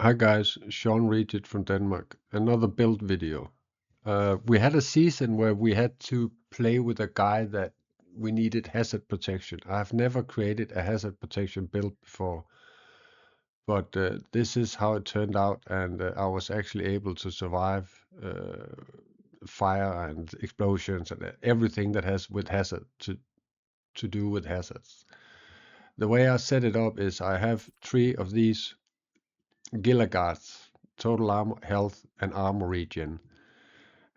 Hi guys, Sean Regit from Denmark. Another build video. We had a season where we had to play with a guy that we needed hazard protection. I have never created a hazard protection build before, but this is how it turned out, and I was actually able to survive fire and explosions and everything that has with hazard to do with hazards. The way I set it up is I have 3 of these Gilligards, total armor, health, and armor regen.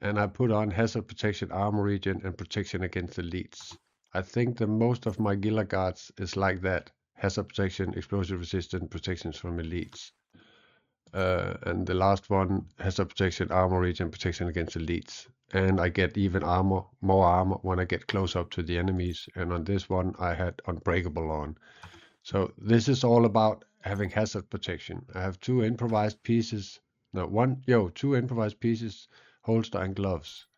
And I put on hazard protection, armor regen, and protection against elites. I think that most of my Gilligards is like that. Hazard protection, explosive resistant, protections from elites. And the last one, hazard protection, armor regen, protection against elites. And I get even more armor when I get close up to the enemies. And on this one, I had unbreakable on. So this is all about having hazard protection. I have 2 improvised pieces. No, 2 improvised pieces, holster and gloves.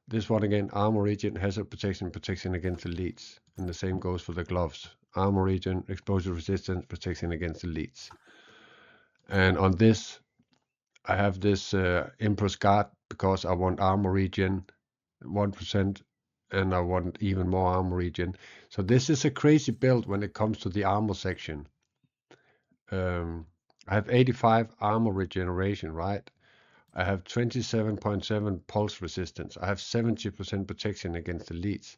This one again, armor regen, hazard protection, protection against elites. And the same goes for the gloves. Armor regen, exposure resistance, protection against elites. And on this, I have this Emperor's Guard because I want armor regen 1%, and I want even more armor regen. So this is a crazy build when it comes to the armor section. I have 85 armor regeneration, right? I have 27.7 pulse resistance. I have 70% protection against elites.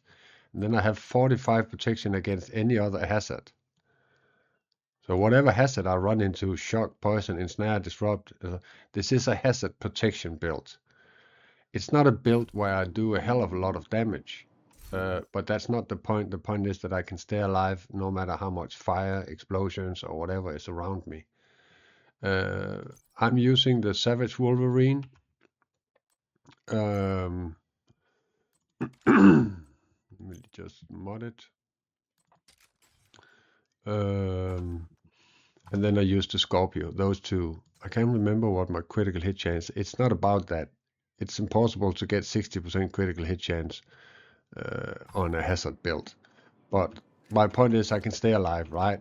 And then I have 45 protection against any other hazard. So whatever hazard I run into, shock, poison, ensnare, disrupt, this is a hazard protection build. It's not a build where I do a hell of a lot of damage. But that's not the point. The point is that I can stay alive no matter how much fire, explosions, or whatever is around me. I'm using the Savage Wolverine. Let me just mod it. And then I use the Scorpio, those 2. I can't remember what my critical hit chance. It's not about that. It's impossible to get 60% critical hit chance on a hazard build. But my point is I can stay alive, right?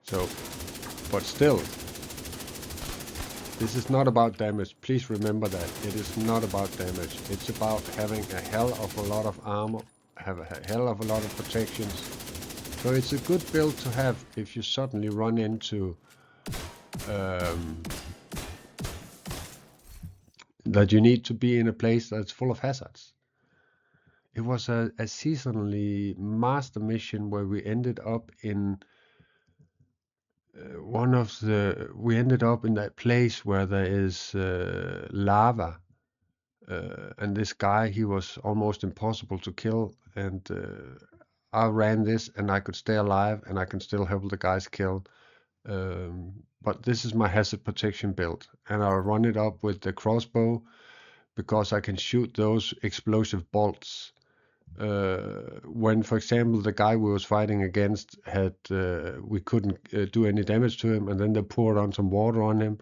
So, but still, this is not about damage. Please remember that. It is not about damage. It's about having a hell of a lot of armor, have a hell of a lot of protections. So it's a good build to have if you suddenly run into that you need to be in a place that's full of hazards. It was a seasonally master mission where we ended up in we ended up in that place where there is lava, and this guy, he was almost impossible to kill, and I ran this and I could stay alive and I can still help the guys kill. But this is my hazard protection build, and I'll run it up with the crossbow because I can shoot those explosive bolts. When, for example, the guy we was fighting against had, we couldn't do any damage to him, and then they poured on some water on him,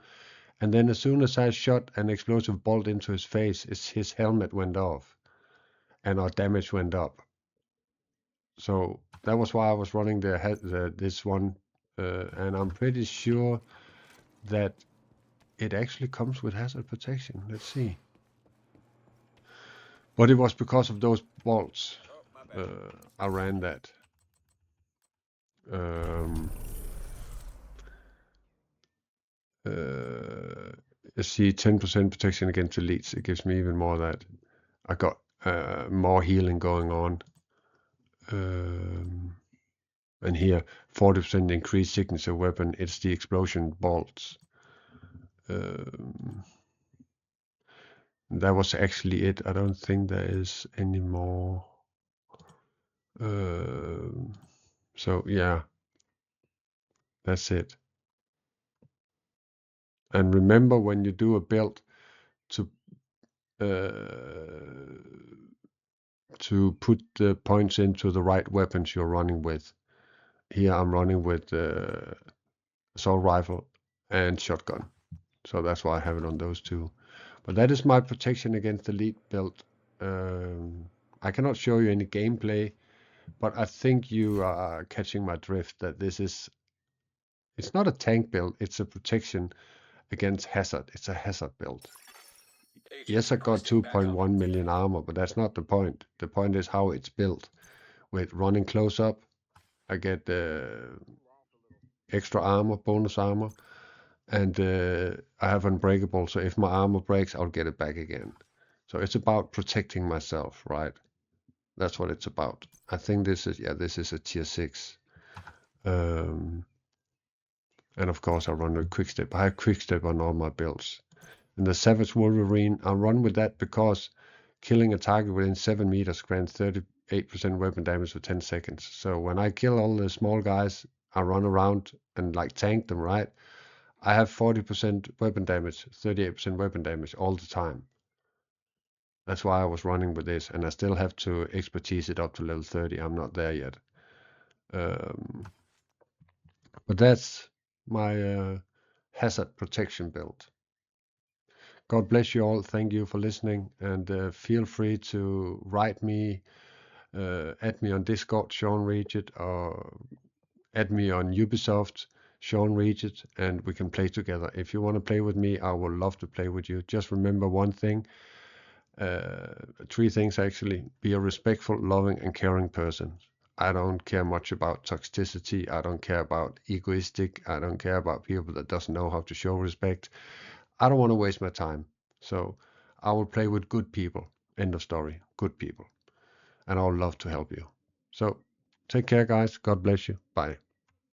and then as soon as I shot an explosive bolt into his face, his helmet went off, and our damage went up. So that was why I was running this one, and I'm pretty sure that it actually comes with hazard protection. Let's see. But it was because of those bolts I ran that. Let's see, 10% protection against elites. It gives me even more of that. I got more healing going on. And here, 40% increased signature weapon. It's the explosion bolts. That was actually it. I don't think there is any more. So yeah, that's it. And remember, when you do a build, to put the points into the right weapons you're running with. Here I'm running with assault rifle and shotgun, so that's why I have it on those 2. But that is my protection against elite build. I cannot show you any gameplay, but I think you are catching my drift that this is It's not a tank build, it's a protection against hazard. It's a hazard build. Yes, I got 2.1 million armor, but that's not the point. The point is how it's built. With running close up, I get extra armor, bonus armor, and I have unbreakable. So if my armor breaks, I'll get it back again. So it's about protecting myself, right? That's what it's about. I think this is a tier 6. And of course I run with quickstep. I have quickstep on all my builds. And the Savage Wolverine, I run with that because killing a target within 7 meters grants 38% weapon damage for 10 seconds. So when I kill all the small guys, I run around and like tank them, right? I have 40% weapon damage, 38% weapon damage all the time. That's why I was running with this, and I still have to expertise it up to level 30. I'm not there yet. But that's my hazard protection build. God bless you all. Thank you for listening, and feel free to write me, add me on Discord, Sean Regit, or add me on Ubisoft, Sean Regit, and we can play together. If you want to play with me, I would love to play with you. Just remember one thing, 3 things actually. Be a respectful, loving, and caring person. I don't care much about toxicity. I don't care about egoistic. I don't care about people that doesn't know how to show respect. I don't want to waste my time. So I will play with good people. End of story. Good people. And I would love to help you. So take care, guys. God bless you. Bye.